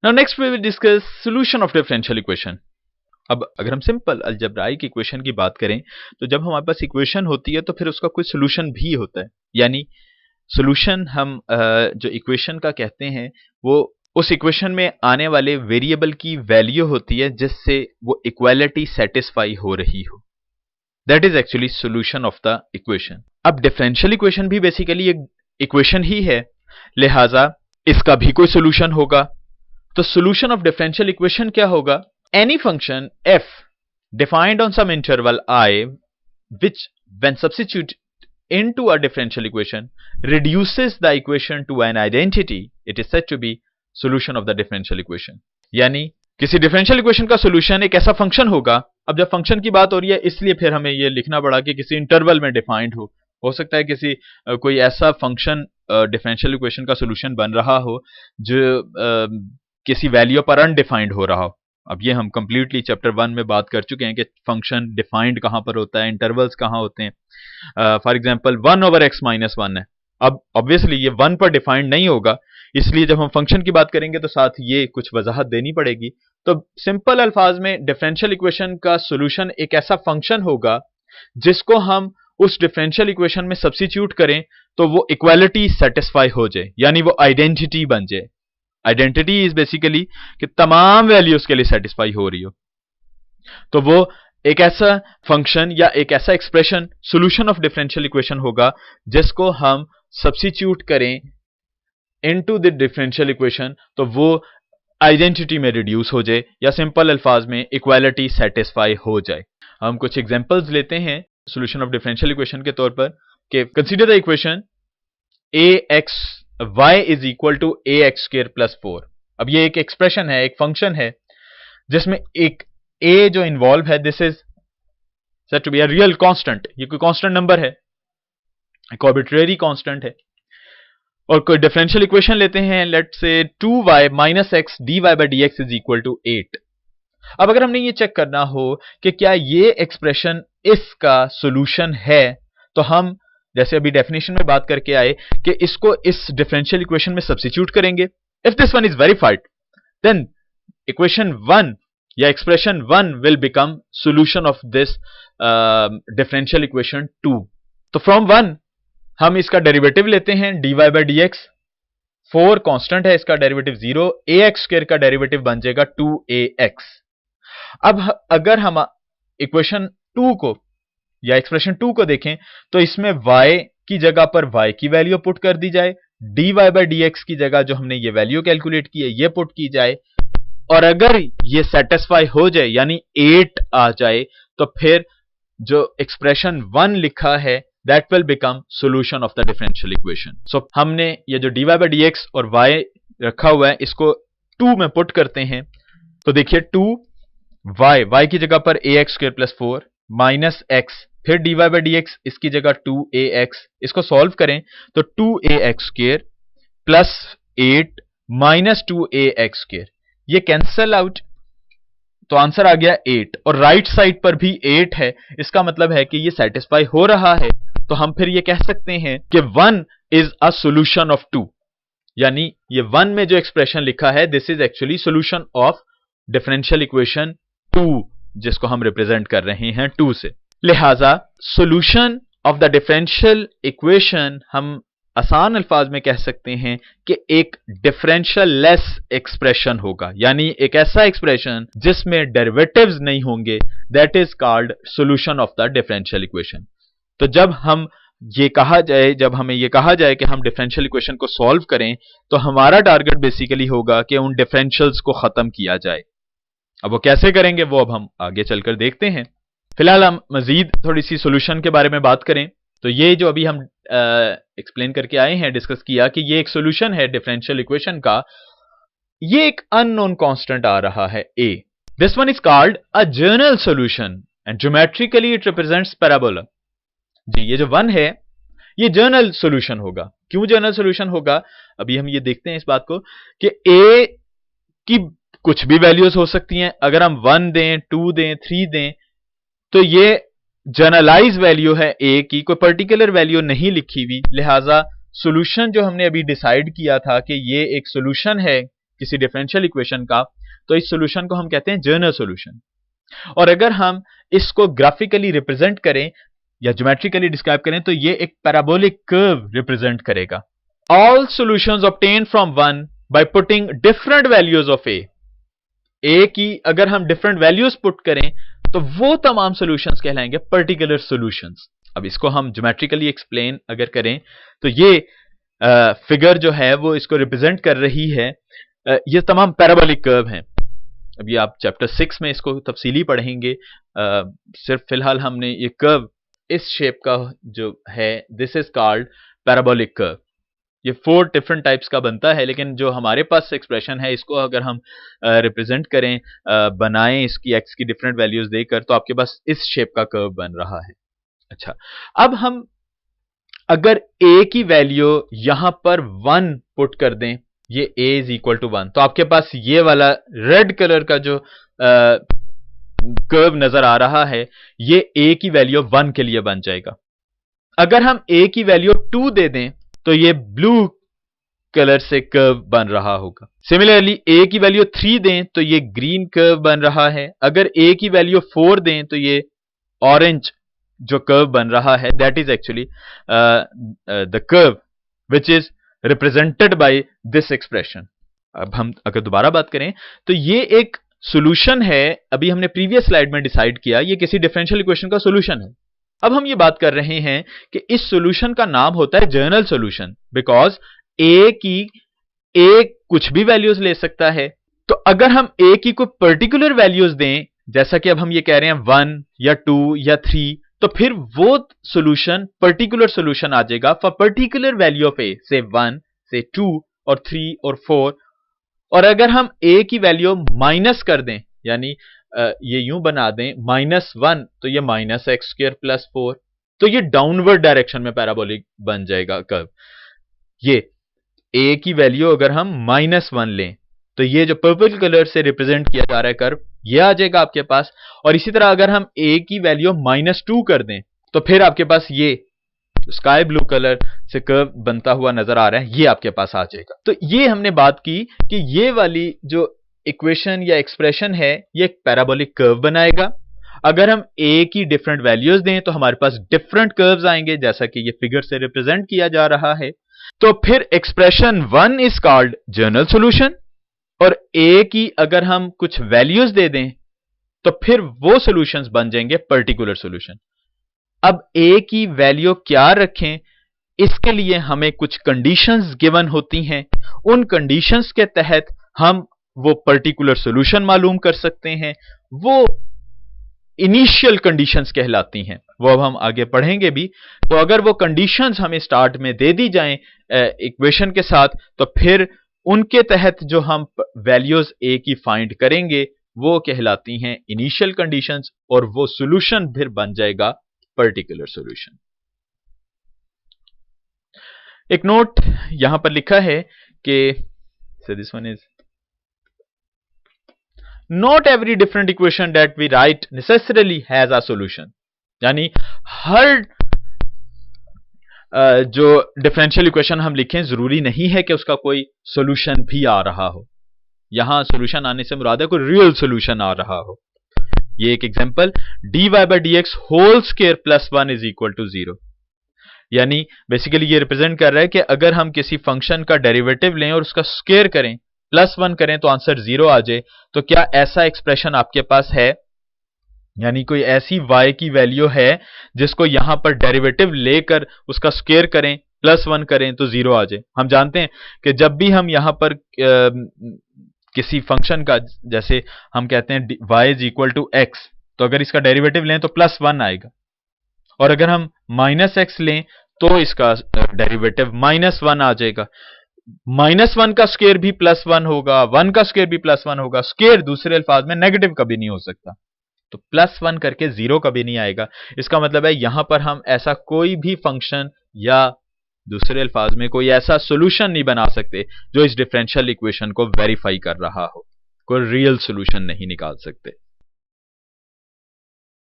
Now next we will discuss solution of differential equation. अब अगर हम सिंपल अलजेब्राइक इक्वेशन की बात करें तो जब हमारे पास इक्वेशन होती है तो फिर उसका कोई सोल्यूशन भी होता है, यानी सोल्यूशन हम जो इक्वेशन का कहते हैं वो उस इक्वेशन में आने वाले वेरिएबल की वैल्यू होती है जिससे वो इक्वालिटी सेटिस्फाई हो रही हो। That is actually solution of the equation. अब डिफरेंशियल इक्वेशन भी बेसिकली एक इक्वेशन ही है, लिहाजा इसका भी कोई सोल्यूशन होगा। तो सोल्यूशन ऑफ डिफरेंशियल इक्वेशन क्या होगा? Any function f defined on some interval I which when substituted into a differential equation reduces the equation to an identity, it is said to be solution of the differential equation। यानी किसी differential equation का solution एक ऐसा function होगा। अब जब function की बात हो रही है इसलिए फिर हमें यह लिखना पड़ा कि किसी इंटरवल में डिफाइंड हो सकता है किसी कोई ऐसा फंक्शन डिफरेंशियल इक्वेशन का सोल्यूशन बन रहा हो जो किसी वैल्यू पर अनडिफाइंड हो रहा हो। अब ये हम कंप्लीटली चैप्टर 1 में बात कर चुके हैं कि फंक्शन डिफाइंड कहां पर होता है, इंटरवल्स कहां होते हैं। फॉर एग्जांपल 1/x-1 है। अब ऑब्वियसली ये 1 पर डिफाइंड नहीं होगा, इसलिए जब हम फंक्शन की बात करेंगे तो साथ ये कुछ वजाहत देनी पड़ेगी। तो सिंपल अल्फाज में डिफरेंशियल इक्वेशन का सोल्यूशन एक ऐसा फंक्शन होगा जिसको हम उस डिफरेंशियल इक्वेशन में सब्स्टिट्यूट करें तो वो इक्वालिटी सेटिस्फाई हो जाए, यानी वो आइडेंटिटी बन जाए। आइडेंटिटी इज बेसिकली कि तमाम वैल्यूज के लिए सेटिस्फाई हो रही हो। तो वो एक ऐसा फंक्शन या एक ऐसा expression solution of differential equation होगा जिसको हम सब्स्टिट्यूट करें इनटू द डिफरेंशियल इक्वेशन तो वो आइडेंटिटी में रिड्यूस हो जाए, या सिंपल अल्फाज में इक्वालिटी सेटिस्फाई हो जाए। हम कुछ एग्जांपल्स लेते हैं सॉल्यूशन ऑफ डिफरेंशियल इक्वेशन के तौर पर कि consider the equation y is equal to ax²+4। अब ये एक एक्सप्रेशन है, एक फंक्शन है जिसमें एक a जो इन्वॉल्व है, this is said to be a real constant. ये कोई कांस्टेंट नंबर है, एक आर्बिट्रेरी कांस्टेंट है। और कोई डिफरेंशियल इक्वेशन लेते हैं, let's say 2y - x dy/dx is equal to 8। अब अगर हमने ये चेक करना हो कि क्या ये एक्सप्रेशन इसका सॉल्यूशन है, तो हम जैसे अभी डेफिनेशन में बात करके आए कि इसको इस डिफरेंशियल इक्वेशन में सब्स्टिट्यूट करेंगे। If this one is verified then equation 1 या expression 1 will become solution of this differential equation 2। तो फ्रॉम 1 हम इसका डेरिवेटिव लेते हैं dy/dx। 4 कांस्टेंट है, इसका डेरिवेटिव 0, ax² का डेरिवेटिव बन जाएगा 2ax। अब अगर हम इक्वेशन 2 को या एक्सप्रेशन 2 को देखें तो इसमें y की जगह पर y की वैल्यू पुट कर दी जाए, dy/dx की जगह जो हमने ये वैल्यू कैलकुलेट की है ये पुट की जाए, और अगर ये सेटिस्फाई हो जाए यानी 8 आ जाए तो फिर जो एक्सप्रेशन 1 लिखा है that will become solution of the differential equation. So हमने ये जो dy/dx और y रखा हुआ है इसको 2 में पुट करते हैं। तो देखिए 2y की जगह पर ax²+4 माइनस x, फिर dy/dx इसकी जगह 2ax, इसको सॉल्व करें तो 2ax² प्लस 8 माइनस 2ax², ये कैंसल आउट, तो आंसर आ गया 8। और राइट साइड पर भी 8 है, इसका मतलब है कि ये सेटिस्फाई हो रहा है। तो हम फिर ये कह सकते हैं कि 1 इज अ सॉल्यूशन ऑफ 2, यानी ये 1 में जो एक्सप्रेशन लिखा है this is actually solution of differential equation 2 जिसको हम रिप्रेजेंट कर रहे हैं 2 से। लिहाजा solution of the differential equation हम आसान अल्फाज में कह सकते हैं कि एक डिफरेंशियल लेस एक्सप्रेशन होगा, यानी एक ऐसा एक्सप्रेशन जिसमें डेरिवेटिव्स नहीं होंगे, that is called solution of the differential equation. तो जब हमें ये कहा जाए कि हम डिफरेंशियल इक्वेशन को सॉल्व करें तो हमारा टारगेट बेसिकली होगा कि उन डिफरेंशियल्स को खत्म किया जाए। अब वो कैसे करेंगे वो अब हम आगे चलकर देखते हैं। फिलहाल हम मजीद थोड़ी सी सॉल्यूशन के बारे में बात करें तो ये जो अभी हम एक्सप्लेन करके आए हैं, डिस्कस किया कि ये एक सॉल्यूशन है डिफरेंशियल इक्वेशन का, ये एक अननोन कांस्टेंट आ रहा है a। This one is called a general solution and geometrically it represents parabola. जी ये जो 1 है ये जनरल सॉल्यूशन होगा। क्यों जनरल सॉल्यूशन होगा, अभी हम ये देखते हैं इस बात को कि a की कुछ भी वैल्यूज हो सकती हैं। अगर हम 1 दें, 2 दें, 3 दें तो ये जनरलाइज वैल्यू है a की, कोई पर्टिकुलर वैल्यू नहीं लिखी हुई। लिहाजा सॉल्यूशन जो हमने अभी डिसाइड किया था कि ये एक सॉल्यूशन है किसी डिफरेंशियल इक्वेशन का, तो इस सॉल्यूशन को हम कहते हैं जनरल सॉल्यूशन। और अगर हम इसको ग्राफिकली रिप्रेजेंट करें या ज्योमेट्रिकली डिस्क्राइब करें तो ये एक पैराबोलिक कर्व रिप्रेजेंट करेगा। All solutions obtain from one by putting different values of A की अगर हम डिफरेंट वैल्यूज पुट करें तो वो तमाम सॉल्यूशंस कहलाएंगे पर्टिकुलर सॉल्यूशंस। अब इसको हम ज्योमेट्रिकली एक्सप्लेन अगर करें तो ये फिगर जो है वो इसको रिप्रेजेंट कर रही है, ये तमाम पैराबोलिक कर्व हैं। अभी आप चैप्टर 6 में इसको तफसीली पढ़ेंगे, सिर्फ फिलहाल हमने ये कर्व इस शेप का जो है this is called parabolic curve. ये 4 डिफरेंट टाइप्स का बनता है, लेकिन जो हमारे पास एक्सप्रेशन है इसको अगर हम रिप्रेजेंट करें, बनाएं इसकी एक्स की डिफरेंट वैल्यूज देकर, तो आपके पास इस शेप का कर्व बन रहा है। अच्छा, अब हम अगर a की वैल्यू यहां पर 1 पुट कर दें, ये a इज इक्वल टू 1, तो आपके पास ये वाला रेड कलर का जो कर्व नजर आ रहा है ये a की वैल्यू 1 के लिए बन जाएगा। अगर हम a की वैल्यू 2 दे दें तो ये ब्लू कलर से कर्व बन रहा होगा। सिमिलरली a की वैल्यू 3 दें तो ये ग्रीन कर्व बन रहा है। अगर a की वैल्यू 4 दें तो ये ऑरेंज जो कर्व बन रहा है that is actually the curve which is represented by this expression. अब हम अगर दोबारा बात करें तो ये एक सॉल्यूशन है, अभी हमने प्रीवियस स्लाइड में डिसाइड किया ये किसी डिफरेंशियल इक्वेशन का सॉल्यूशन है। अब हम ये बात कर रहे हैं कि इस सॉल्यूशन का नाम होता है जनरल सॉल्यूशन, बिकॉज a कुछ भी वैल्यूज ले सकता है। तो अगर हम a की कोई पर्टिकुलर वैल्यूज दें, जैसा कि अब हम ये कह रहे हैं 1 या 2 या 3, तो फिर वो सॉल्यूशन पर्टिकुलर सॉल्यूशन आ जाएगा for particular value of a, से 1 से 2 और 3 और 4। और अगर हम a की वैल्यू माइनस कर दें, यानी ये यूं बना दें -1, तो ये -x² + 4, तो ये डाउनवर्ड डायरेक्शन में पैराबोलिक बन जाएगा कर्व। ये a की वैल्यू अगर हम -1 लें तो ये जो पर्पल कलर से रिप्रेजेंट किया जा रहा है कर्व ये आ जाएगा आपके पास। और इसी तरह अगर हम a की वैल्यू -2 कर दें तो फिर आपके पास ये स्काई ब्लू कलर से कर्व बनता हुआ नजर आ रहा है, ये आपके पास आ जाएगा। तो ये हमने बात की कि ये वाली जो इक्वेशन या एक्सप्रेशन है ये एक पैराबोलिक कर्व बनाएगा। अगर हम a की डिफरेंट वैल्यूज दें तो हमारे पास डिफरेंट कर्व्स आएंगे, जैसा कि ये फिगर से रिप्रेजेंट किया जा रहा है। तो फिर expression 1 is called general solution, और a की अगर हम कुछ वैल्यूज दे दें तो फिर वो सॉल्यूशंस बन जाएंगे पर्टिकुलर सॉल्यूशन। अब a की वैल्यू क्या रखें, इसके लिए हमें कुछ कंडीशंस गिवन होती हैं। उन कंडीशंस के तहत हम वो पर्टिकुलर सॉल्यूशन मालूम कर सकते हैं, वो इनिशियल कंडीशंस कहलाती हैं, वो अब हम आगे पढ़ेंगे भी। तो अगर वो कंडीशंस हमें स्टार्ट में दे दी जाएं इक्वेशन के साथ, तो फिर उनके तहत जो हम वैल्यूज a की फाइंड करेंगे वो कहलाती हैं इनिशियल कंडीशंस, और वो सॉल्यूशन फिर बन जाएगा पर्टिकुलर सॉल्यूशन। एक नोट यहां पर लिखा है कि this one is not every different equation that we write necessarily has a solution, यानी हर जो डिफरेंशियल इक्वेशन हम लिखें जरूरी नहीं है कि उसका कोई सॉल्यूशन भी आ रहा हो। यहां सॉल्यूशन आने से मुराद है कोई रियल सॉल्यूशन आ रहा हो। ये एक example, dy/dx whole square plus 1 is equal to 0, यानी बेसिकली ये रिप्रेजेंट कर रहा है कि अगर हम किसी फंक्शन का डेरिवेटिव लें और उसका स्क्वायर करें +1 करें तो आंसर 0 आ जाए, तो क्या ऐसा एक्सप्रेशन आपके पास है, यानी कोई ऐसी y की वैल्यू है जिसको यहां पर डेरिवेटिव लेकर उसका स्क्वायर करें +1 करें तो 0 आ जाए। हम जानते हैं कि जब भी हम यहां पर किसी फंक्शन का, जैसे हम कहते हैं y is equal to x, तो अगर इसका डेरिवेटिव लें तो +1 आएगा, और अगर हम -x लें तो इसका डेरिवेटिव -1 आ जाएगा। -1 का स्क्वायर भी +1 होगा, 1 का स्क्वायर भी +1 होगा। स्क्वायर दूसरे अल्फाज में नेगेटिव कभी नहीं हो सकता, तो +1 करके 0 कभी नहीं आएगा। इसका मतलब है यहां पर हम ऐसा कोई भी फंक्शन या दूसरे अल्फाज में कोई ऐसा सॉल्यूशन नहीं बना सकते जो इस डिफरेंशियल इक्वेशन को वेरीफाई कर रहा हो, कोई रियल सॉल्यूशन नहीं निकाल सकते।